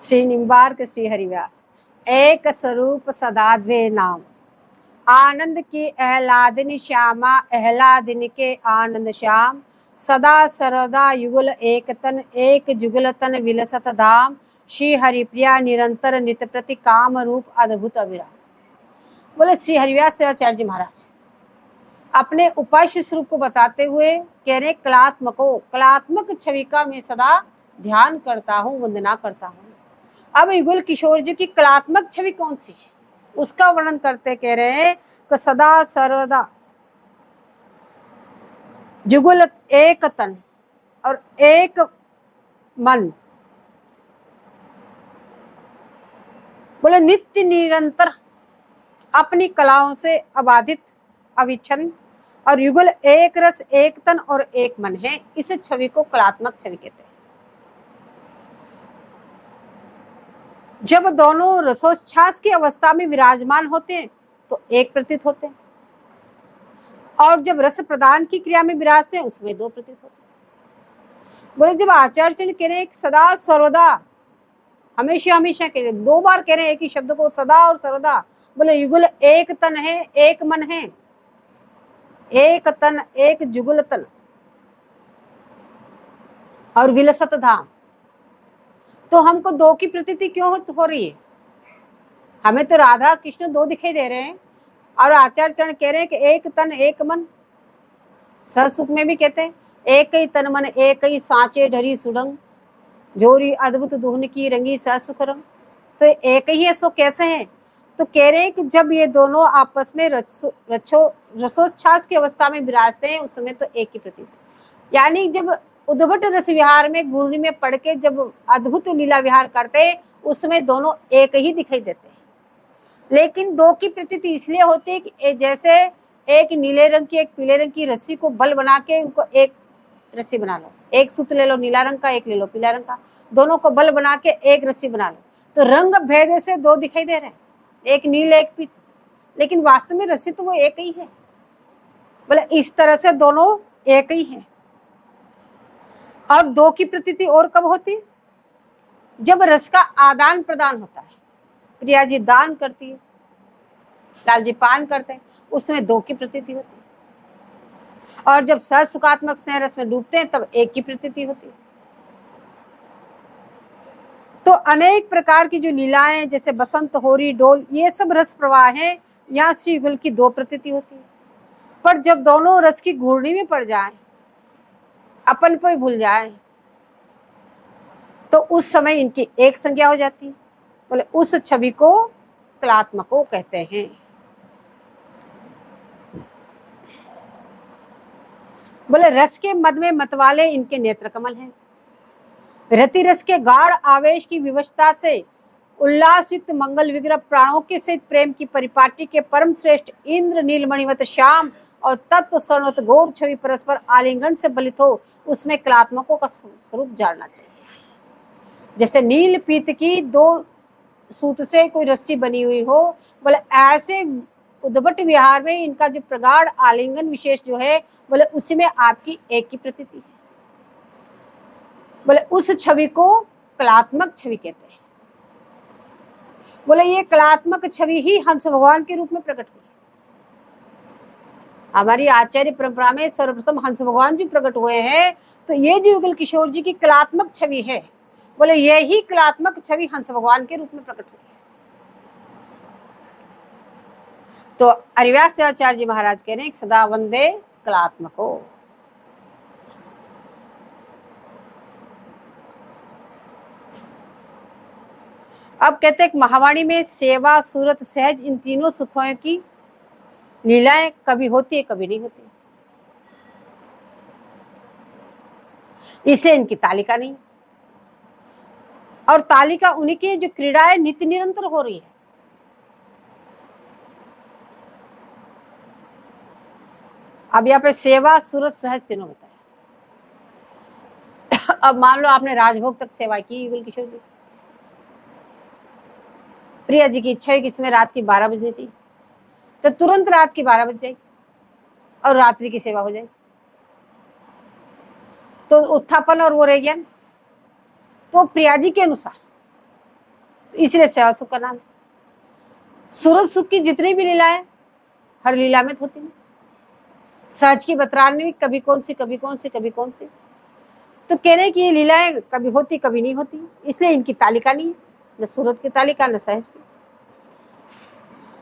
श्री निम्बार्क श्री हरिव्यास। एक स्वरूप सदाद्वय नाम, आनंद की आह्लादिनी श्यामा, आह्लादिनी के आनंद श्याम। सदा सर्वदा युगल एक तन, एक जुगल तन विलसत धाम। श्री हरिप्रिया निरंतर नित्य प्रति काम रूप अद्भुत अविराम। बोले श्री हरिव्यास देवाचार्य जी महाराज अपने उपास्य स्वरूप को बताते हुए कह रहे, कलात्मक छवि का मैं सदा ध्यान करता हूँ, वंदना करता हूँ। अब युगल किशोर जी की कलात्मक छवि कौन सी है उसका वर्णन करते कह रहे हैं कि सदा सर्वदा जुगल एक तन और एक मन। बोले नित्य निरंतर अपनी कलाओं से अबाधित अविच्छिन्न और युगल एक रस एक तन और एक मन है। इस छवि को कलात्मक छवि कहते हैं। जब दोनों रसोच्छ्वास की अवस्था में विराजमान होते हैं तो एक प्रतीत होते हैं, और जब रस प्रदान की क्रिया में विराजते हैं उसमें दो प्रतीत होते हैं। बोले जब आचार्य चंद कह रहे हैं सदा सर्वदा, हमेशा हमेशा कह रहे, दो बार कह रहे हैं एक ही शब्द को, सदा और सर्वदा। बोले युगल एक तन है, एक मन है, एक तन एक जुगल तन और विलसत धाम। तो हमको दो की प्रतीति क्यों हो रही है? हमें तो राधा कृष्ण दो दिखाई दे रहे हैं, और आचार्य चरण कह रहे हैं कि एक तन एक मन। सहसुख में भी कहते हैं एक ही तन मन एक ही सांचे ढरी सुडंग, जोरी अद्भुत दुहन की रंगी सहसुख रंग। तो एक ही है, सो कैसे है? तो कह रहे हैं कि जब ये दोनों आपस में रसोच्छ्वास की अवस्था में विराजते हैं उस समय तो एक ही प्रतीत। यानी जब उद्भट रस विहार में गुरनी में पढ़ के जब अद्भुत लीला विहार करते उसमें दोनों एक ही दिखाई देते हैं। लेकिन दो की प्रतीति इसलिए होती है कि जैसे एक नीले रंग की एक पीले रंग की रस्सी को बल बना के उनको एक रस्सी बना लो, एक सूत्र ले लो नीला रंग का, एक ले लो पीला रंग का, दोनों को बल बना के एक रस्सी बना लो, तो रंग भेद से दो दिखाई दे रहे हैं, एक नील एक पीत, लेकिन वास्तव में रस्सी तो वो एक ही है। बोले इस तरह से दोनों एक ही है। और दो की प्रतीति और कब होती है? जब रस का आदान प्रदान होता है। प्रिया जी दान करती है, लाल जी पान करते हैं, उसमें दो की प्रतीति होती है। और जब सहसुखात्मक स्नेह रस में डूबते हैं तब एक की प्रतीति होती है। तो अनेक प्रकार की जो लीलाएं जैसे बसंत होरी डोल ये सब रस प्रवाह है, यहाँ श्री युगल की दो प्रतीति होती है। पर जब दोनों रस की घूर्णी में पड़ जाए, अपन को ही भूल जाए, तो उस समय इनकी एक संज्ञा हो जाती है। बोले उस छवि को कलात्मको कहते हैं। बोले रस के मद में मतवाले इनके नेत्र कमल हैं। रति रस के गाढ़ आवेश की विवशता से उल्लासयुक्त मंगल विग्रह प्राणों के सहित प्रेम की परिपाटी के परम श्रेष्ठ इंद्र नीलमणिवत श्याम और तत्व स्वर्णवत गौर छवि परस्पर आलिंगन से बलित हो, उसमें कलात्मकों का स्वरूप जानना चाहिए। जैसे नील पीत की दो सूत से कोई रस्सी बनी हुई हो, बोले ऐसे उद्भट विहार में इनका जो प्रगाढ़ आलिंगन विशेष जो है, बोले उसी में आपकी एक की प्रतीति है। बोले उस छवि को कलात्मक छवि कहते हैं। बोले ये कलात्मक छवि ही हंस भगवान के रूप में प्रकट हुई। हमारी आचार्य परंपरा में सर्वप्रथम हंस भगवान जी प्रकट हुए हैं, तो ये जो युगल किशोर जी की कलात्मक छवि है, बोले यही कलात्मक छवि हंस भगवान के रूप में प्रकट हुई है। तो हरिव्यास देवाचार्य जी महाराज कह रहे हैं सदा वंदे कलात्मको। अब कहते हैं महावाणी में सेवा सूरत सहज इन तीनों सुखों की लीलाएं कभी होती है कभी नहीं होती, इसलिए इनकी तालिका नहीं। और तालिका उन्हीं की जो क्रीड़ाएं नित्य निरंतर हो रही है। अब यहाँ पे सेवा सूरत सहज तीनों बताया। अब मान लो आपने राजभोग तक सेवा की युगल किशोर जी, प्रिया जी की इच्छा है कि इसमें रात की 12 बजनी चाहिए, तो तुरंत रात की 12 बज जाएगी और रात्रि की सेवा हो जाएगी, तो उत्थापन और वो रह गया। तो प्रिया जी के अनुसार इसलिए सेवा सुख का नाम है। सूरज सुख की जितनी भी लीलाएं हर लीला में होती नहीं। सहज की बतरान में कभी कौन सी कभी कौन सी कभी कौन सी, तो कह रहे कि ये लीलाएं कभी होती कभी नहीं होती, इसलिए इनकी तालिका नहीं है, न सूरज की तालिका न सहज की।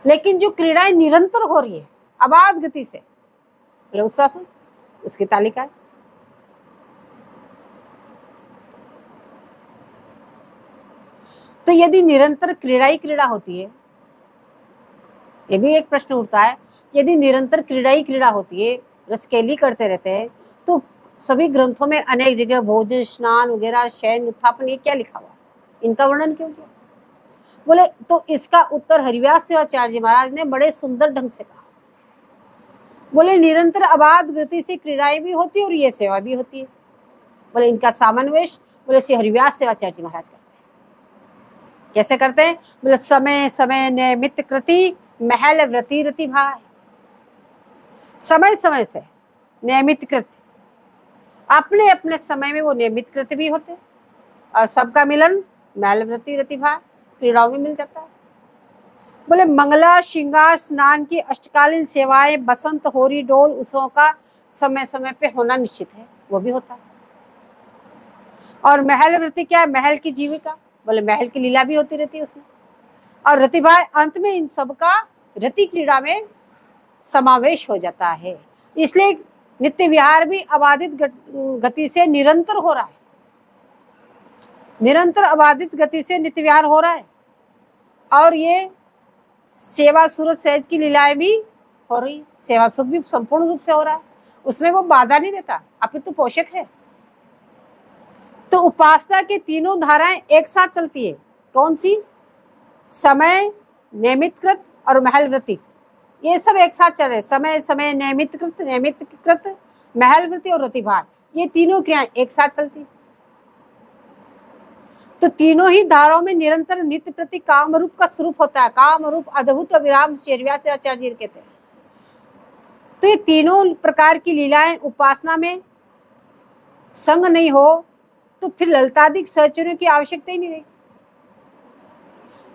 लेकिन जो क्रीड़ाएं निरंतर हो रही है अबाध गति से, उत्साह उसकी तालिका है। तो यदि निरंतर क्रीड़ा ही क्रीड़ा होती है, ये भी एक प्रश्न उठता है, यदि निरंतर क्रीड़ा ही क्रीड़ा होती है, रसकेली करते रहते हैं, तो सभी ग्रंथों में अनेक जगह भोजन स्नान वगैरह शयन उत्थापन ये क्या लिखा हुआ, इनका वर्णन क्यों किया? बोले तो इसका उत्तर हरिव्यास शिवाचार्य जी महाराज ने बड़े सुंदर ढंग से कहा। बोले निरंतर अबाध गति से क्रीड़ाएं भी होती है और ये सेवा भी होती है। बोले इनका सामन्वेश बोले श्री हरिव्यास शिवाचार्य जी महाराज करते हैं। कैसे करते हैं? बोले समय समय नियमित कृति महल व्रति रति भाई। समय समय से नियमित कृत्य, अपने अपने समय में वो नियमित कृत्य भी होते और सबका मिलन महल व्रति रति भाई क्रीड़ाओं में मिल जाता है। बोले मंगला श्रृंगार स्नान की अष्टकालीन सेवाएं बसंत होरी डोल उत्सवों का समय समय पे होना निश्चित है, वो भी होता है। और महल वृत्ति क्या है? महल की जीविका। बोले महल की लीला भी होती रहती है उसमें। और रतिभाई अंत में इन सब का रति क्रीड़ा में समावेश हो जाता है। इसलिए नित्य विहार भी अबाधित गति से निरंतर हो रहा है, निरंतर अबाधित गति से नित्य विहार हो रहा है। और ये सेवा सूरज सहज की लीलाएं भी हो रही, सेवा सुख भी संपूर्ण रूप से हो रहा है, उसमें वो बाधा नहीं देता, अपितु पोषक है। तो उपासना की तीनों धाराएं एक साथ चलती है। कौन सी? समय नियमितकृत और महल वृत्ति, ये सब एक साथ चल रहे। समय समय नियमितकृत महल वृत्ति और रतिभार, ये तीनों क्रियाएं एक साथ चलती। तो तीनों ही धाराओं में निरंतर नित्य प्रति काम रूप का स्वरूप होता है। काम रूप अद्भुत विराम हरिव्यासाचार्य जी कहते हैं। तो ये तीनों प्रकार की लीलाएं उपासना में संग नहीं हो तो फिर ललितादिक सहचर्यों की आवश्यकता ही नहीं रही।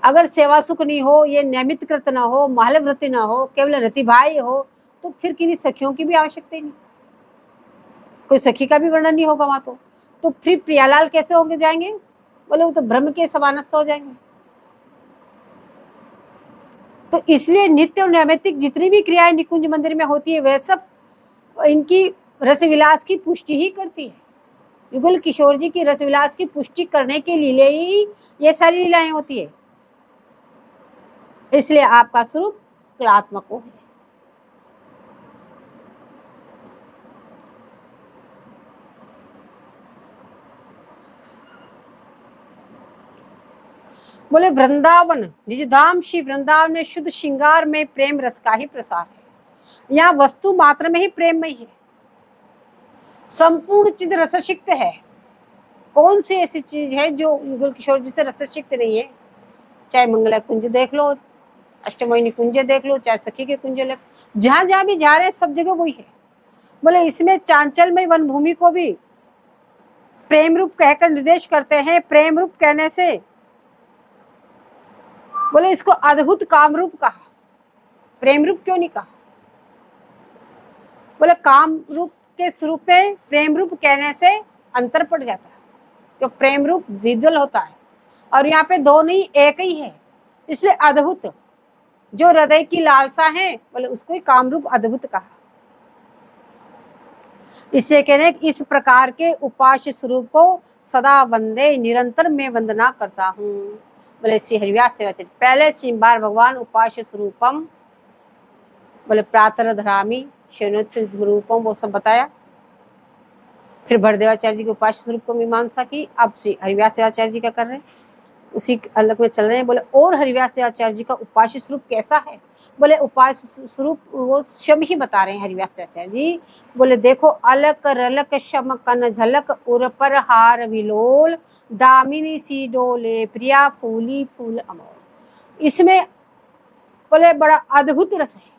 अगर सेवा सुख नहीं हो, ये नियमित कृत ना हो, महल वृत्ति ना हो, केवल रतिभाई हो, तो फिर किन्हीं सखियों की भी आवश्यकता ही नहीं, कोई सखी का भी वर्णन नहीं होगा वहां। तो फिर प्रियालाल कैसे होंगे जाएंगे? बोले वो तो ब्रह्म के समानस्थ हो जाएंगे। तो इसलिए नित्य और नैमित्तिक जितनी भी क्रियाएं निकुंज मंदिर में होती है वह सब इनकी रसविलास की पुष्टि ही करती है। युगल किशोर जी की रसविलास की पुष्टि करने के लिए ही ये सारी लीलाएं होती है। इसलिए आपका स्वरूप कलात्मक है। बोले वृंदावन निजधाम श्री वृंदावन में शुद्ध श्रृंगार में प्रेम रस का ही प्रसार है। यहाँ वस्तु मात्र में ही प्रेम में ही है, संपूर्ण चिद रससिक्त है। कौन सी ऐसी चीज है जो युगल किशोर जी से रससिक्त नहीं है? चाहे मंगला कुंज देख लो, अष्टमोहिनी कुंज देख लो, चाहे सखी के कुंज देख, जहां जहां भी जा रहे हैं सब जगह वही है। बोले इसमें चांचलमय वन भूमि को भी प्रेम रूप कहकर निर्देश करते हैं। प्रेम रूप कहने से बोले इसको अद्भुत काम रूप कहा, प्रेम रूप क्यों नहीं कहा? बोले काम रूप के स्वरूप में प्रेम रूप कहने से अंतर पड़ जाता है, क्योंकि प्रेम रूप द्विदल होता है और यहाँ पे दो नहीं एक ही है। इसलिए अद्भुत जो हृदय की लालसा है बोले उसको ही काम रूप अद्भुत कहा। इससे कहने इस प्रकार के उपास्य स्वरूप को सदा वंदे, निरंतर में वंदना करता हूँ। बोले श्री हरिव्यास देवाचार्य पहले श्रीबार भगवान उपास्य स्वरूपम बोले प्रातः धरामी रूपम वो सब बताया। फिर भरदेवाचार्य जी के उपास्य स्वरूप को मीमांसा की। अब श्री हरिव्यास देवाचार्य जी क्या कर रहे हैं? उसी अलग में चल रहे हैं। बोले और हरिव्यास देवाचार्य जी का उपास्य स्वरूप कैसा है? बोले उपास्य स्वरूप वो शम ही बता रहे हैं हरिव्यास देवाचार्य जी। बोले देखो अलक रलक शम कन झलक उर पर हार विलोल दामिनी सी डोले प्रिया फूली फूल अमोल। इसमें बोले बड़ा अद्भुत रस है।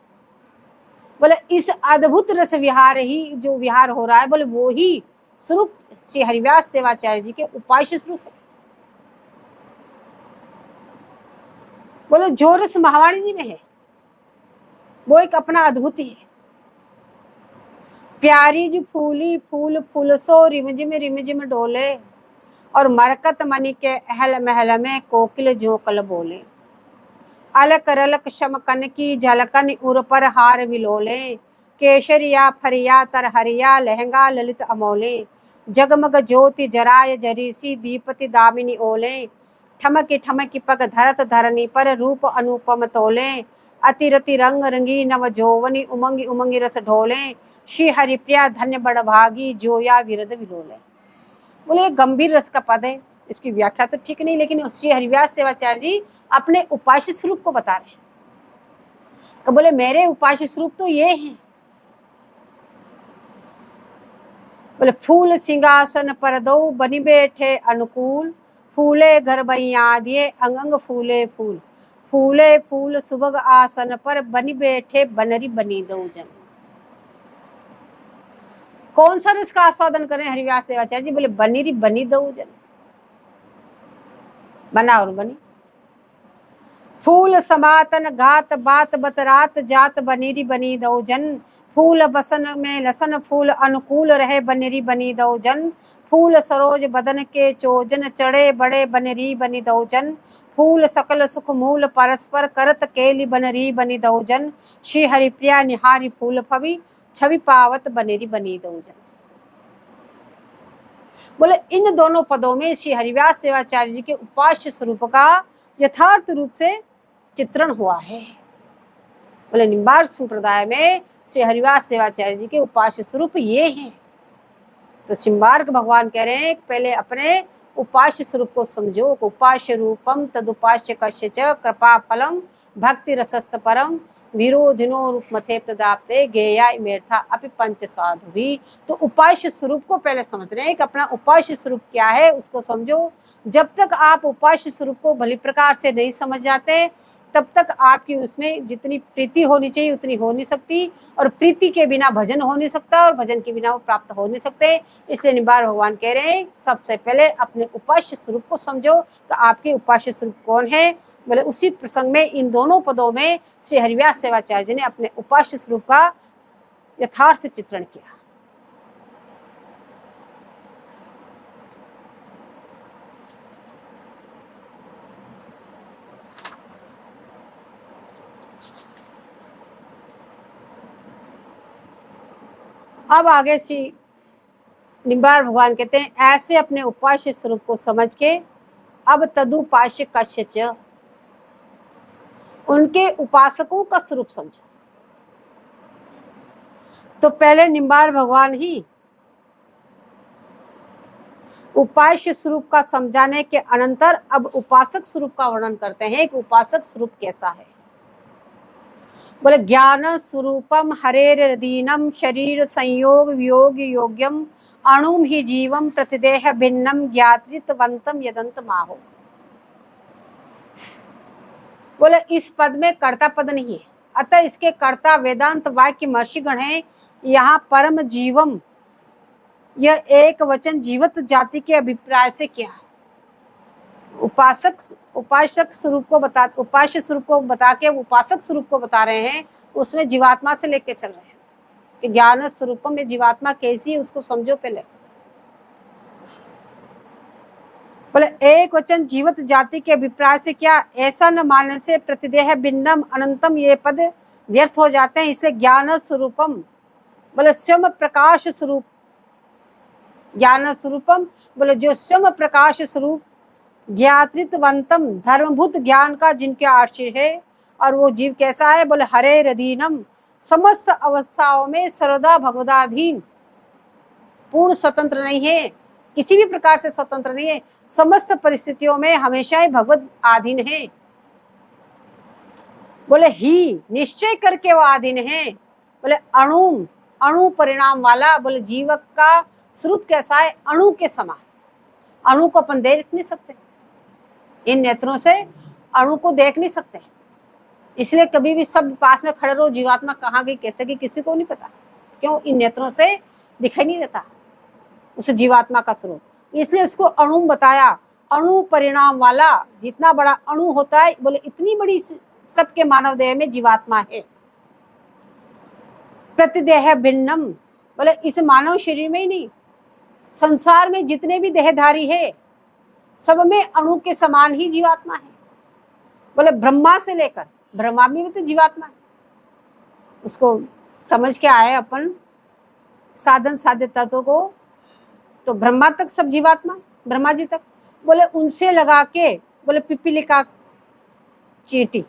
बोले इस अद्भुत रस विहार ही जो विहार हो रहा है बोले वो ही स्वरूप श्री हरिव्यास देवाचार्य जी के उपास्य स्वरूप है। बोले जो रस महावाणी जी में है वो एक अपना अद्भुत ही है। प्यारी जी फूली फूल फूल सो रिमझिम डोले, और मरकत मणि के अहल महल में कोकिल जोकल बोले। अलक रलक शमकन की झलकन उर पर हार विलोले, केशरिया फरिया तरहरिया लहंगा ललित अमोले। जगमग ज्योति जराय जरीसी दीपति दामिनी ओले, ठमकी ठमकी पग धरत धरनी पर रूप अनुपम तोले। अतिरति रंग रंगी नव जोवनी उमंगी उमंगी रस ढोले, श्री हरिप्रिया धन्य बड़ भागी जोया विरद विलोले। बोले गंभीर रस का पद है, इसकी व्याख्या तो ठीक नहीं, लेकिन श्री हरिव्यास सेवाचार्य जी अपने उपास्य स्वरूप को बता रहे हैं। तो बोले मेरे उपास्य स्वरूप तो ये हैं। बोले फूल सिंहासन पर दो बनी बैठे अनुकूल, फूले घर बैया दिए अंग अंग फूले फूल। फूले फूल सुभग आसन पर बनी बैठे बनरी बनी दो जन। कौन सा रस का आस्वादन करें हरिव्यास देवाचार्य जी? बोले बनीरी बनी दो जन, बना और बनी। फूल समातन गात बात बतरात जात बनीरी बनी दो जन। फूल बसन में लसन फूल अनुकूल रहे बनेरी बनी दो जन। फूल सरोज बदन के चोजन चढ़े बड़े बनेरी बनी दो जन। फूल सकल सुख मूल परस्पर करत केली बनरी बनी दो जन। श्री हरिप्रिया निहारी फूल फवि छवि पावत बनेरी बनी दो जन। बोले इन दोनों पदों में श्री हरिव्यास देवाचार्य जी के उपास्य स्वरूप का यथार्थ रूप से चित्रण हुआ है। बोले निम्बार्क संप्रदाय में श्री हरिव्यास देवाचार्य जी के उपास्य स्वरूप ये हैं। तो निम्बार्क भगवान कह रहे हैं पहले अपने उपास्य स्वरूप को समझो। उपास्य रूपम तदुपास्य कस्य च कृपा फलम भक्ति रसस्त परम विरोधिनो रूप मथे प्रदाप्ते गेया मेर्था अपि पंच साधु भी। तो उपास्य स्वरूप को पहले समझ रहे हैं कि अपना उपास्य स्वरूप क्या है, उसको समझो। जब तक आप उपास्य स्वरूप को भली प्रकार से नहीं समझ जाते तब तक आपकी उसमें जितनी प्रीति होनी चाहिए उतनी हो नहीं सकती, और प्रीति के बिना भजन हो नहीं सकता, और भजन के बिना वो प्राप्त हो नहीं सकते। इसलिए निबार भगवान कह रहे हैं सबसे पहले अपने उपास्य स्वरूप को समझो कि आपके उपास्य स्वरूप कौन है। बोले उसी प्रसंग में इन दोनों पदों में श्री हरिव्यास देवाचार्य जी ने अपने उपास्य स्वरूप का यथार्थ चित्रण किया। अब आगे श्री निम्बार भगवान कहते हैं ऐसे अपने उपास्य स्वरूप को समझ के अब तदुपास्य कस्य च, उनके उपासकों का स्वरूप समझो। तो पहले निम्बार भगवान ही उपास्य स्वरूप का समझाने के अनंतर अब उपासक स्वरूप का वर्णन करते हैं कि उपासक स्वरूप कैसा है। बोले ज्ञान स्वरूपम हरेर दीनम शरीर संयोग वियोग योग्यम अणुम ही जीवम प्रतिदेह भिन्नम ज्ञातृतवंतम यदंत माहो। बोले इस पद में कर्ता पद नहीं है, अतः इसके कर्ता वेदांत वाक्य महर्षिगण है। यहाँ परम जीवम यह एक वचन जीवत जाति के अभिप्राय से क्या है। उपासक स्वरूप को बता, उपास्य स्वरूप को बता के उपासक स्वरूप को बता रहे हैं। उसमें जीवात्मा से लेके चल रहे हैं कि ज्ञान स्वरूप में जीवात्मा कैसी है उसको समझो पहले। बोले एक वचन जीवत जाति के अभिप्राय से क्या, ऐसा न मानने से प्रतिदेह भिन्नम अनंतम ये पद व्यर्थ हो जाते हैं। इसलिए ज्ञान स्वरूपम बोले स्वयं प्रकाश स्वरूप, ज्ञान स्वरूपम बोले जो स्वयं प्रकाश स्वरूप, ज्ञातृतवंतम धर्मभूत ज्ञान का जिनके आश्रय है। और वो जीव कैसा है, बोले हरे रदीनम समस्त अवस्थाओं में सर्वदा भगवदाधीन, पूर्ण स्वतंत्र नहीं है, किसी भी प्रकार से स्वतंत्र नहीं है, समस्त परिस्थितियों में हमेशा ही भगवत आधीन है। बोले ही निश्चय करके वो आधीन है। बोले अणु परिणाम वाला, बोले जीवक का स्वरूप कैसा है, अणु के समान। अणु को अपन देख नहीं सकते, इन नेत्रों से अणु को देख नहीं सकते, इसलिए कभी भी सब पास में खड़े रहो जीवात्मा कहाँ गई कैसे गई किसी को नहीं पता। क्यों, इन नेत्रों से दिखाई नहीं देता उस जीवात्मा का स्वरूप, इसलिए उसको अणु बताया। अणु परिणाम वाला, जितना बड़ा अणु होता है, बोले इतनी बड़ी सबके मानव देह में जीवात्मा है। प्रतिदेह भिन्नम, बोले इस मानव शरीर में ही नहीं, संसार में जितने भी देहधारी है सब में अणु के समान ही जीवात्मा है। बोले ब्रह्मा से लेकर, ब्रह्मा में भी तो जीवात्मा है, उसको समझ के आए अपन साधन साध्य तत्व को, तो ब्रह्मा तक सब जीवात्मा, ब्रह्मा जी तक। बोले उनसे लगा के, बोले पिपीलिका चींटी,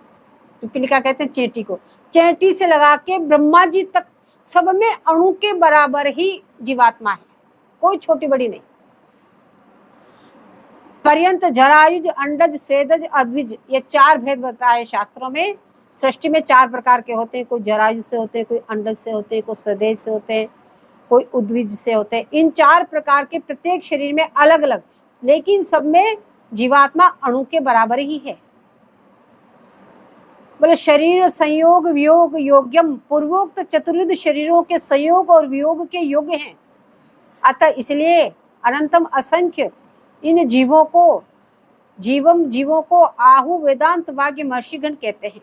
पिपीलिका कहते हैं चींटी को, चींटी से लगा के ब्रह्मा जी तक सब में अणु के बराबर ही जीवात्मा है, कोई छोटी बड़ी नहीं। पर्यंत, जरायुज, अंडज, स्वेदज, अद्विज, ये 4 भेद बताए शास्त्रों में। सृष्टि में 4 प्रकार के होते हैं, कोई जरायुज से होते हैं, कोई अंडज से होते हैं, कोई स्वेदज से होते हैं, कोई उद्विज से होते हैं। इन 4 प्रकार के प्रत्येक शरीर में अलग अलग, लेकिन सब में जीवात्मा अणु के बराबर ही है। बोले शरीर संयोग वियोग योग्यम, पूर्वोक्त चतुर्विध शरीरों के संयोग और वियोग के योग्य हैं। अतः इसलिए अनंतम असंख्य इन जीवों को आहु वेदांत वाक्य महर्षिगण कहते हैं।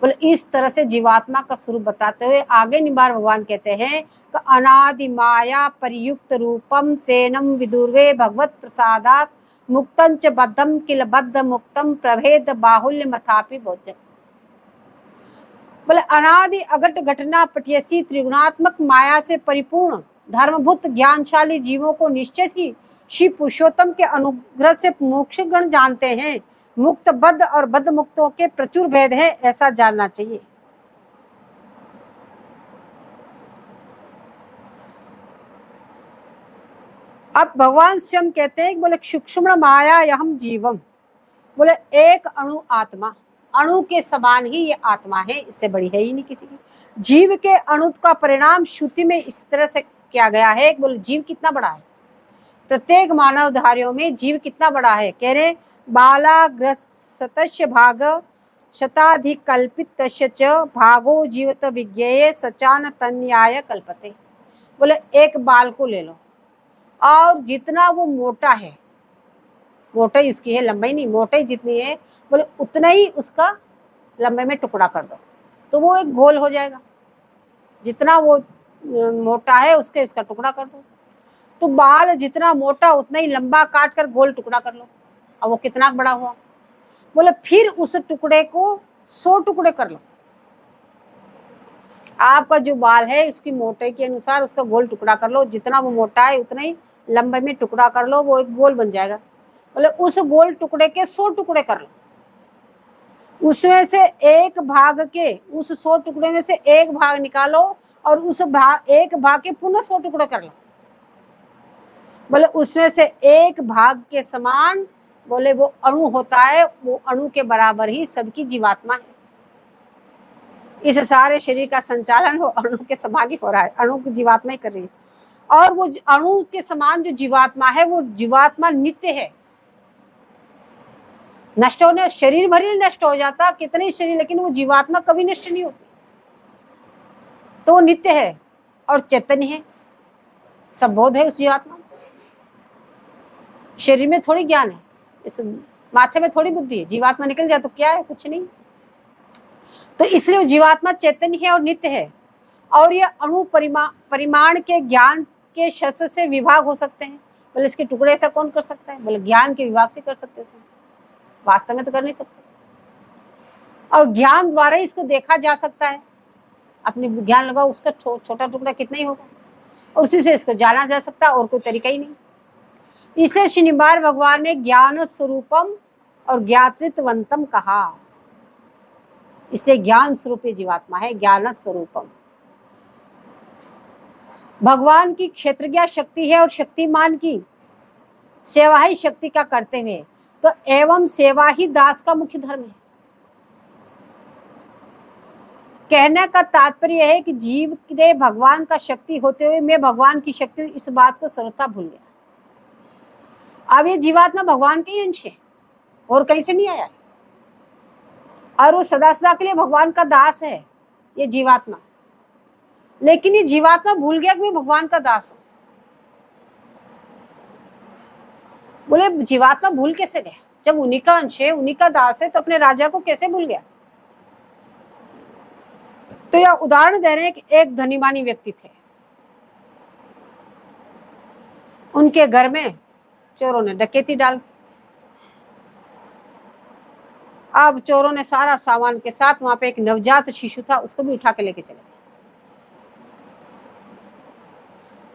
बोले इस तरह से जीवात्मा का स्वरूप बताते हुए आगे निबार भगवान कहते हैं कि अनादि माया परियुक्त रूपम तेनम विदुर्वे भगवत प्रसादात मुक्तं च बद्धम किल बद्ध मुक्तम प्रभेद बाहुल्य मथापि बोध्य। बोले अनादि अघट घटना पटियसी त्रिगुणात्मक माया से परिपूर्ण धर्मभूत ज्ञानशाली जीवों को निश्चित ही श्री पुरुषोत्तम के अनुग्रह से मोक्षगण जानते हैं। मुक्त बद्ध और बद्ध मुक्तों के प्रचुर भेद है, ऐसा जानना चाहिए। अब भगवान स्वयं कहते हैं, बोले सूक्ष्म माया यहम जीवम, बोले एक अणु आत्मा, अणु के समान ही ये आत्मा है, इससे बड़ी है ही नहीं किसी की। जीव के अणु का परिणाम श्रुति में इस तरह से किया गया है। बोले जीव कितना बड़ा है, प्रत्येक मानव धारियों में जीव कितना बड़ा है। कह रहे बालाग्रस्तस्य भाग शताधिकल्पितस्य च भागो जीवत विज्ञेय सचान तन्याय कल्पते। बोले एक बाल को ले लो और जितना वो मोटा है, मोटाई उसकी है, लंबाई नहीं, मोटाई जितनी है, बोले उतना ही उसका लंबाई में टुकड़ा कर दो तो वो एक गोल हो जाएगा। जितना वो मोटा है उसका टुकड़ा कर दो, तो बाल जितना मोटा उतना ही लंबा काट कर गोल टुकड़ा कर लो, अब वो कितना बड़ा हुआ। बोले फिर उस टुकड़े को 100 टुकड़े कर लो। आपका जो बाल है उसकी मोटाई के अनुसार उसका गोल टुकड़ा कर लो, जितना वो मोटा है उतना ही लंबाई में टुकड़ा कर लो, वो एक गोल बन जाएगा। बोले उस गोल टुकड़े के 100 टुकड़े कर लो, उसमें से एक भाग के, उस 100 टुकड़े में से एक भाग निकालो और उस एक भाग के पुनः 100 टुकड़े कर लो। बोले उसमें से एक भाग के समान, बोले वो अणु होता है, वो अणु के बराबर ही सबकी जीवात्मा है। इस सारे शरीर का संचालन वो अणु के समान ही हो रहा है, अणु की जीवात्मा ही कर रही है। और वो अणु के समान जो जीवात्मा है, वो जीवात्मा नित्य है। नष्ट होने, शरीर भर ही नष्ट हो जाता, कितने शरीर, लेकिन वो जीवात्मा कभी नष्ट नहीं होती, तो वो नित्य है और चैतन्य है, सब बोध है उस जीवात्मा। शरीर में थोड़ी ज्ञान है, इस माथे में थोड़ी बुद्धि है, जीवात्मा निकल जाए तो क्या है, कुछ नहीं। तो इसलिए वो जीवात्मा चैतन्य है और नित्य है। और ये अणु परिमाण के ज्ञान के शस्त्र से विभाग हो सकते हैं। बोले इसके टुकड़े ऐसा कौन कर सकता है, बोले ज्ञान के विभाग से कर सकते थे, वास्तव में तो कर नहीं सकते। और ज्ञान द्वारा ही इसको देखा जा सकता है, अपने ज्ञान लगाओ, उसका छोटा टुकड़ा कितना ही होगा, और उसी से इसको जाना जा सकता है, और कोई तरीका ही नहीं। इसे शनिवार भगवान ने ज्ञान स्वरूपम और ज्ञातृत्वंतम कहा। इसे ज्ञान स्वरूप जीवात्मा है, ज्ञान स्वरूपम। भगवान की क्षेत्रज्ञ शक्ति है और शक्तिमान की सेवा ही शक्ति का करते हुए, तो एवं सेवा ही दास का मुख्य धर्म है। कहने का तात्पर्य है कि जीव ने भगवान का शक्ति होते हुए मैं भगवान की शक्ति, इस बात को सर्वथा भूल गया। अब ये जीवात्मा भगवान के ही अंश है और कहीं से नहीं आया है, और वो सदा सदा के लिए भगवान का दास है ये जीवात्मा। लेकिन ये जीवात्मा भूल गया कि मैं भगवान का दास हूं। बोले जीवात्मा भूल कैसे गया? जब उन्हीं का अंश है, उन्हीं का दास है, तो अपने राजा को कैसे भूल गया? तो यह उदाहरण दे रहे हैं कि एक धनीमानी व्यक्ति थे, उनके घर में चोरों ने डकैती डाल दी। अब चोरों ने सारा सामान के साथ, वहां पे एक नवजात शिशु था, उसको भी उठा के लेके चले गए।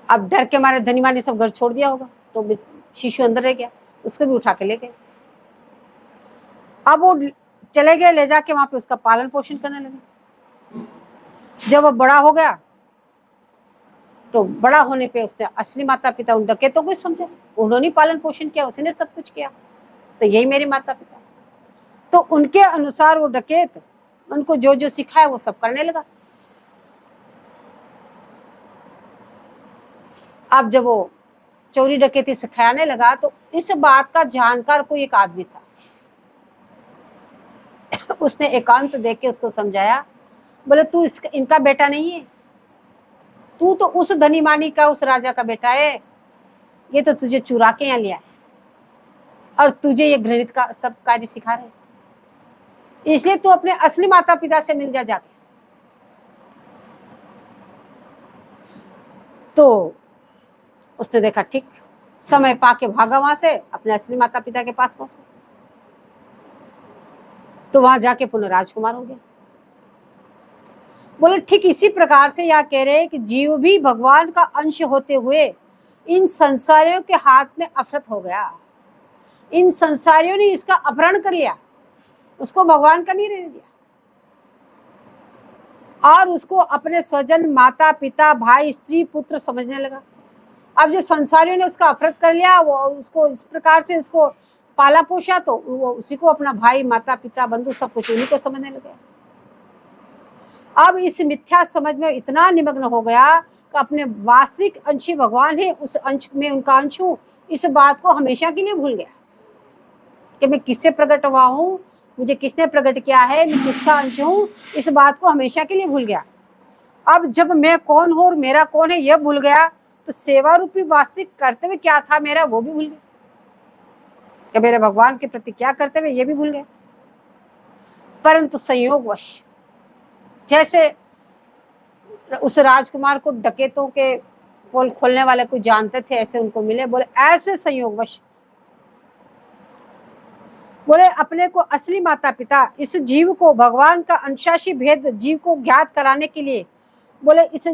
अब डर के मारे धनीमान ने सब घर छोड़ दिया होगा, तो शिशु अंदर रह गया, उसको भी उठा के ले गए। अब वो चले गए, ले जाके वहां पे उसका पालन पोषण करने लगे। जब वो बड़ा हो गया तो बड़ा होने पे उसने असली माता पिता उन डकैतों को समझा, उन्होंने पालन पोषण किया, उसने सब कुछ किया, तो यही मेरे माता पिता। तो उनके अनुसार वो डकैत उनको जो जो सिखाया वो सब करने लगा। अब जब वो चोरी डकैती सिखाने लगा तो इस बात का जानकार कोई एक आदमी था, उसने एकांत देख के उसको समझाया, बोले तू इनका बेटा नहीं है, तू तो उस धनीमानी का, उस राजा का बेटा है, ये तो तुझे चुरा के यहाँ लिया है और तुझे ये घृणित का सब कार्य सिखा रहे, इसलिए तू अपने असली माता पिता से मिल जा जाके। तो उसने देखा ठीक, समय पाके भागा वहां से, अपने असली माता पिता के पास पहुंचा, तो वहां जाके पुनः राजकुमार हो गया। बोले ठीक इसी प्रकार से यह कह रहे हैं कि जीव भी भगवान का अंश होते हुए इन संसारियों के हाथ में अफरत हो गया। इन संसारियों ने इसका अपहरण कर लिया, उसको भगवान का नहीं रहने दिया, और उसको अपने स्वजन, माता पिता, भाई, स्त्री, पुत्र समझने लगा। अब जब संसारियों ने उसका अपहरण कर लिया, वो उसको इस प्रकार से उसको पाला पोषा, तो वो उसी को अपना भाई, माता पिता, बंधु सब कुछ उन्हीं को समझने लगे। अब इस मिथ्या समझ में इतना निमग्न हो गया कि अपने वास्तविक अंश भगवान है, उस अंश में उनका अंश हूँ, इस बात को हमेशा के लिए भूल गया कि मैं किससे प्रकट हुआ हूँ, मुझे किसने प्रकट किया है, मैं किसका अंश हूँ, इस बात को हमेशा के लिए भूल गया। अब जब मैं कौन हूँ और मेरा कौन है यह भूल गया, तो सेवा रूपी वास्तविक कर्तव्य क्या था मेरा, वो भी भूल गया, कि मेरे भगवान के प्रति क्या कर्तव्य, ये भी भूल गया। परंतु संयोगवश जैसे उस राजकुमार को डकैतों के पोल खोलने वाले कोई जानते थे, ऐसे उनको मिले। बोले ऐसे संयोगवश, बोले अपने को असली माता पिता, इस जीव को भगवान का अंशाशी भेद जीव को ज्ञात कराने के लिए, बोले इस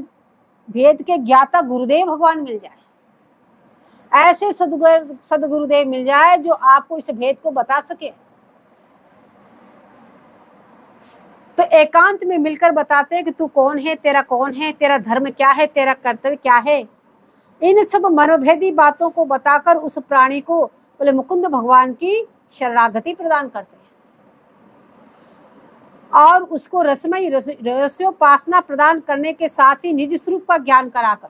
भेद के ज्ञाता गुरुदेव भगवान मिल जाए, ऐसे सदगुरुदेव मिल जाए जो आपको इस भेद को बता सके, तो एकांत में मिलकर बताते हैं कि तू कौन है, तेरा कौन है, तेरा धर्म क्या है, तेरा कर्तव्य क्या है। इन सब मनोभेदी बातों को बताकर उस प्राणी को बोले मुकुंद भगवान की शरणागति प्रदान करते हैं और उसको रसमयी रसोपासना प्रदान करने के साथ ही निज स्वरूप का ज्ञान कराकर,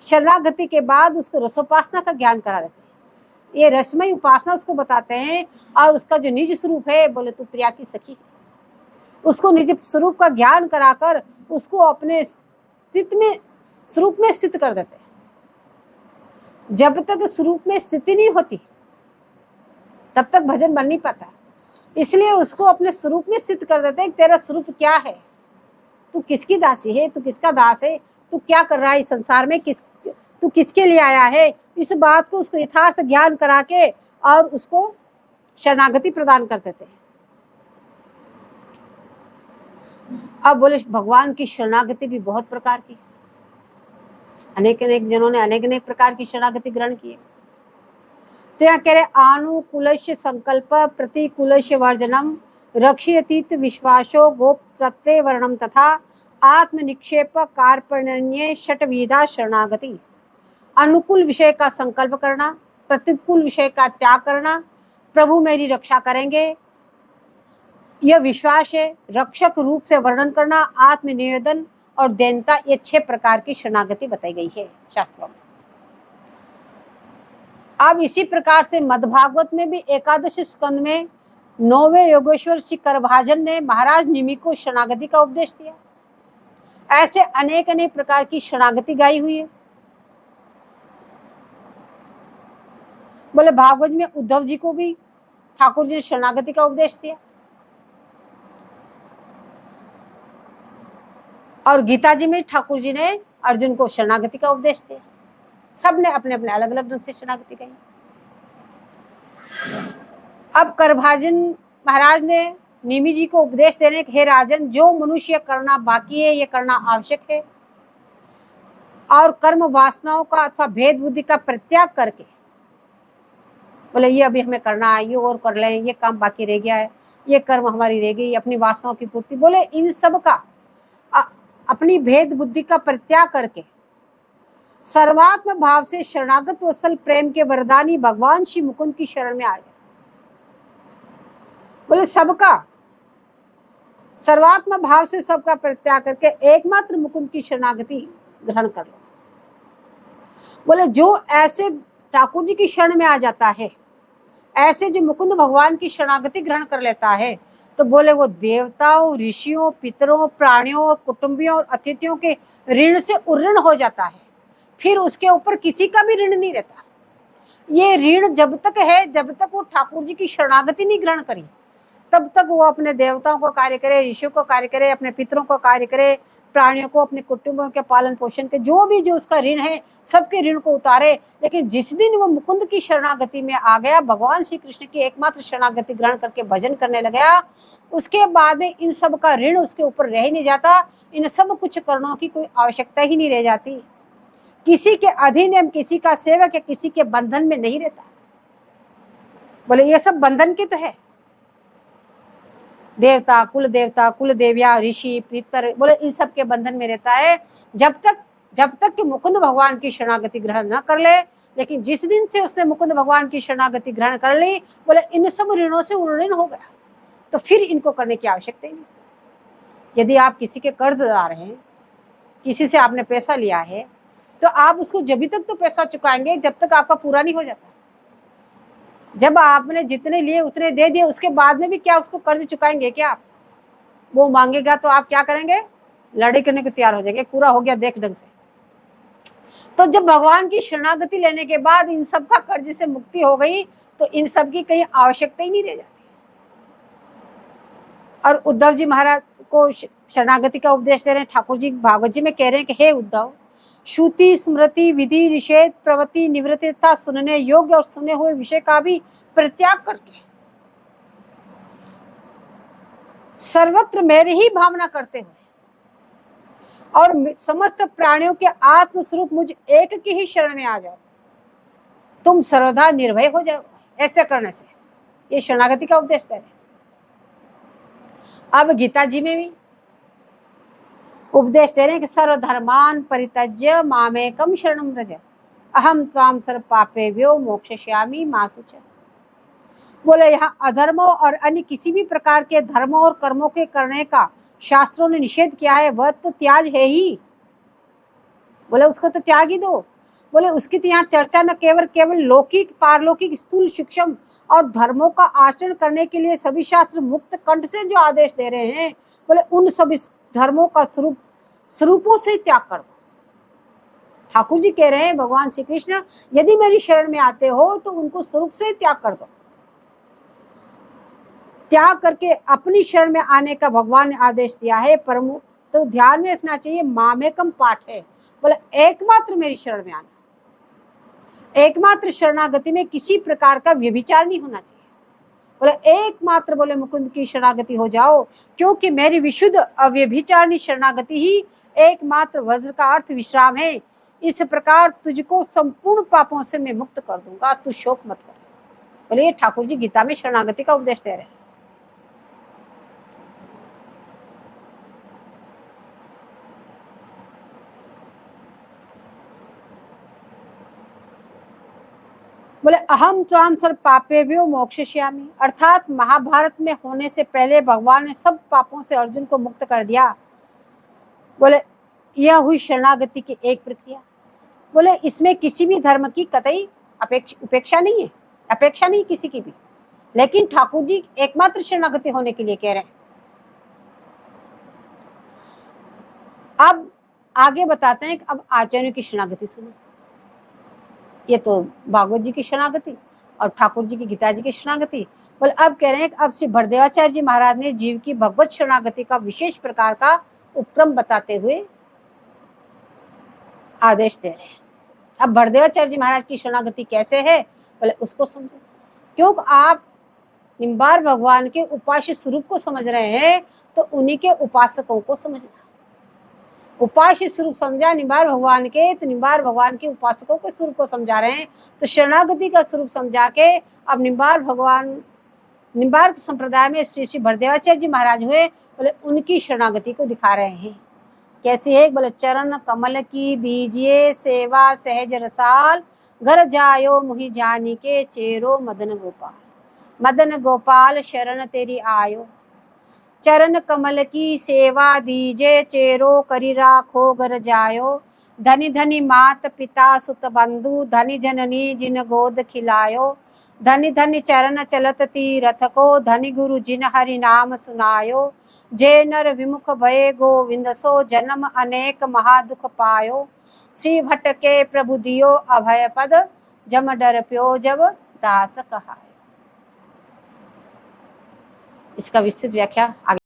शरणागति के बाद उसको रसोपासना का ज्ञान करा देते हैं। ये रसमयी उपासना उसको बताते हैं, और उसका जो निज स्वरूप है, बोले तू प्रिया की सखी, उसको निज स्वरूप का ज्ञान कराकर उसको अपने स्थित में, स्वरूप में स्थित कर देते हैं। जब तक स्वरूप में स्थिति नहीं होती तब तक भजन बन नहीं पाता, इसलिए उसको अपने स्वरूप में स्थित कर देते हैं। तेरा स्वरूप क्या है, तू किसकी दासी है, तू किसका दास है, तू क्या कर रहा है इस संसार में, तू किसके लिए आया है, इस बात को उसको यथार्थ ज्ञान करा के और उसको शरणागति प्रदान कर देते हैं। अब बोले भगवान की शरणागति भी बहुत प्रकार की, अनेक अनेक जनों ने अनेक अनेक प्रकार की शरणागति ग्रहण की है। तो यहाँ कह रहे आनुकूलस्य संकल्प प्रतिकूलस्य वर्जनम रक्षयतीत विश्वासो गोप्तत्वे वर्णम तथा आत्मनिक्षेप कार्पण्य षटविधा शरणागति। अनुकूल विषय का संकल्प करना, प्रतिकूल विषय का त्याग करना, प्रभु मेरी रक्षा करेंगे यह विश्वास है, रक्षक रूप से वर्णन करना, आत्मनिवेदन और दैनता, ये 6 प्रकार की शरणागति बताई गई है शास्त्रों में। अब इसी प्रकार से मद्भागवत में भी एकादश स्कंद में 9वें योगेश्वर श्री करभाजन ने महाराज निमि को शरणागति का उपदेश दिया। ऐसे अनेक अनेक प्रकार की शरणागति गाई हुई है। बोले भागवत में उद्धव जी को भी ठाकुर जी ने शरणागति का उपदेश दिया, और गीता जी में ठाकुर जी ने अर्जुन को शरणागति का उपदेश दिया। सब ने अपने अपने अलग अलग ढंग से शरणागति कही। अब करभाजन महाराज ने निमि जी को उपदेश देने के, हे राजन, जो मनुष्य करना बाकी है ये करना आवश्यक है, और कर्म वासनाओं का अथवा भेद बुद्धि का परित्याग करके, बोले ये अभी हमें करना है, ये और कर लें, ये काम बाकी रह गया है, ये कर्म हमारी रह गई, अपनी वासनाओं की पूर्ति, बोले इन सब का अपनी भेद बुद्धि का परित्याग करके सर्वात्म भाव से शरणागत वत्सल प्रेम के वरदानी भगवान श्री मुकुंद की शरण में आ गए। बोले सबका सर्वात्म भाव से सबका परित्याग करके एकमात्र मुकुंद की शरणागति ग्रहण कर लो। बोले जो ऐसे ठाकुर जी की शरण में आ जाता है, ऐसे जो मुकुंद भगवान की शरणागति ग्रहण कर लेता है, तो बोले वो देवताओं, ऋषियों, पितरों, प्राणियों, कुटुंबियों और अतिथियों के ऋण से उऋण हो जाता है। फिर उसके ऊपर किसी का भी ऋण नहीं रहता। ये ऋण जब तक है, जब तक वो ठाकुर जी की शरणागति नहीं ग्रहण करी, तब तक वो अपने देवताओं को कार्य करे, ऋषियों को कार्य करे, अपने पितरों को कार्य करे, प्राणियों को, अपने कुटुंबों के पालन पोषण के, जो भी जो उसका ऋण है सबके ऋण को उतारे। लेकिन जिस दिन वो मुकुंद की शरणागति में आ गया, भगवान श्री कृष्ण की एकमात्र शरणागति ग्रहण करके भजन करने लगा, उसके बाद में इन सब का ऋण उसके ऊपर रह ही नहीं जाता। इन सब कुछ कर्णों की कोई आवश्यकता ही नहीं रह जाती। किसी के अधीन या किसी का सेवक या किसी के बंधन में नहीं रहता। बोले ये सब बंधन की तो है, देवता, कुल देविया, ऋषि, पितर, बोले इन सब के बंधन में रहता है जब तक कि मुकुंद भगवान की शरणागति ग्रहण न कर ले। लेकिन जिस दिन से उसने मुकुंद भगवान की शरणागति ग्रहण कर ली, बोले इन सब ऋणों से उऋण हो गया, तो फिर इनको करने की आवश्यकता ही नहीं। यदि आप किसी के कर्जदार हैं, किसी से आपने पैसा लिया है, तो आप उसको जब तक तो पैसा चुकाएंगे जब तक आपका पूरा नहीं हो जाता। जब आपने जितने लिए उतने दे दिए, उसके बाद में भी क्या उसको कर्ज चुकाएंगे क्या आप? वो मांगेगा तो आप क्या करेंगे? लड़ाई करने को तैयार हो जाएंगे, पूरा हो गया देख ढंग से। तो जब भगवान की शरणागति लेने के बाद इन सब का कर्ज से मुक्ति हो गई, तो इन सब की कहीं आवश्यकता ही नहीं रह जाती। और उद्धव जी महाराज को शरणागति का उपदेश दे रहे हैं। ठाकुर जी भागवत जी में कह रहे हैं कि हे उद्धव, श्रुति, स्मृति, विधि, निषेध, प्रवृत्ति, निवृत्ति तथा सुनने योग्य और सुने हुए विषय का भी परित्याग करके सर्वत्र मेरी ही भावना करते हुए और समस्त प्राणियों के आत्म स्वरूप मुझ एक की ही शरण में आ जाओ, तुम सर्वदा निर्भय हो जाओ। ऐसे करने से ये शरणागति का उपदेश दे रहे। अब गीता जी में भी उपदेश दे रहे हैं कि सर्वधर्मान परित्यज्य मामेकम शरणं व्रज अहम त्वाम सर्व पापेभ्यो मोक्षयिष्यामि मा शुचः। बोले यहाँ अधर्मों और अन्य किसी भी प्रकार के धर्मों और कर्मों के करने का शास्त्रों ने निषेध किया है, वह तो त्याग है ही। बोले उसको तो त्याग ही दो। बोले उसकी तो यहाँ चर्चा न केवल लौकिक, पारलौकिक, स्थूल, सूक्ष्म और धर्मों का आचरण करने के लिए सभी शास्त्र मुक्त कंठ से जो आदेश दे रहे हैं, बोले उन सभी धर्मों का स्वरूपों से त्याग कर दो। ठाकुर जी कह रहे हैं, भगवान श्री कृष्ण, यदि मेरी शरण में आते हो तो उनको स्वरूप से त्याग कर दो। त्याग करके अपनी शरण में आने का भगवान ने आदेश दिया है। परम तो ध्यान में रखना चाहिए, मामेकम पाठ है। बोले एकमात्र मेरी शरण में आना, एकमात्र शरणागति में किसी प्रकार का व्यभिचार नहीं होना चाहिए। बोले एकमात्र, बोले मुकुंद की शरणागति हो जाओ, क्योंकि मेरी विशुद्ध अव्यभिचारणी शरणागति ही एकमात्र वज्र का अर्थ विश्राम है। इस प्रकार तुझको संपूर्ण पापों से मैं मुक्त कर दूंगा, तू शोक मत कर। बोले ये ठाकुर जी गीता में शरणागति का उपदेश दे रहे हैं। बोले अहम त्वाम सर्व पापेभ्यो मोक्षयिष्यामि, अर्थात महाभारत में होने से पहले भगवान ने सब पापों से अर्जुन को मुक्त कर दिया। बोले यह हुई शरणागति की एक प्रक्रिया। बोले इसमें किसी भी धर्म की कतई उपेक्षा नहीं है, अपेक्षा नहीं किसी की भी, लेकिन ठाकुर जी एकमात्र शरणागति होने के लिए कह रहे हैं। अब आगे बताते हैं कि अब आचार्यों की शरणागति सुनो। ये तो भागवत जी की शरणागति, और ठाकुर जी की गीता जी की शरणागति। बोले अब कह रहे हैं कि अब श्री भरदेवाचार्य जी महाराज ने जीव की भगवत शरणागति का विशेष प्रकार का उपक्रम बताते हुए आदेश दे रहे हैं। अब भरदेवाचार्य जी महाराज की शरणागति कैसे है, बोले उसको समझो। क्योंकि आप निम्बार भगवान के उपास्य स्वरूप को समझ रहे हैं तो उन्हीं के उपासकों को समझना। उपास्य स्वरूप समझा निम्बार भगवान के, तो निम्बार भगवान के उपासकों के स्वरूप को समझा रहे हैं। तो शरणागति का स्वरूप समझा के अब निम्बार्क संप्रदाय में श्री श्री भरदेवाचार्य जी महाराज हुए, बोले उनकी शरणागति को दिखा रहे हैं। कैसी है, बोले चरण कमल की दीजिए सेवा सहज रसाल, घर जायो मुहि जानी के चेरो मदन गोपाल। मदन गोपाल शरण तेरी आयो, चरण कमल की सेवा दीजे चेरो करी राखो घर जायो। धनी धनी मात पिता सुत बंधु, धनी जननी जिन गोद खिलायो। धनी धनी चरण चलत तीरथ को, धनी गुरु जिन हरि नाम सुनायो। जे नर विमुख भये गोविंद सो, जन्म अनेक महादुख पायो। श्री भट्ट के प्रभु दियो अभय पद, जम डर प्यो जब दास कहायो। इसका विस्तृत व्याख्या आगे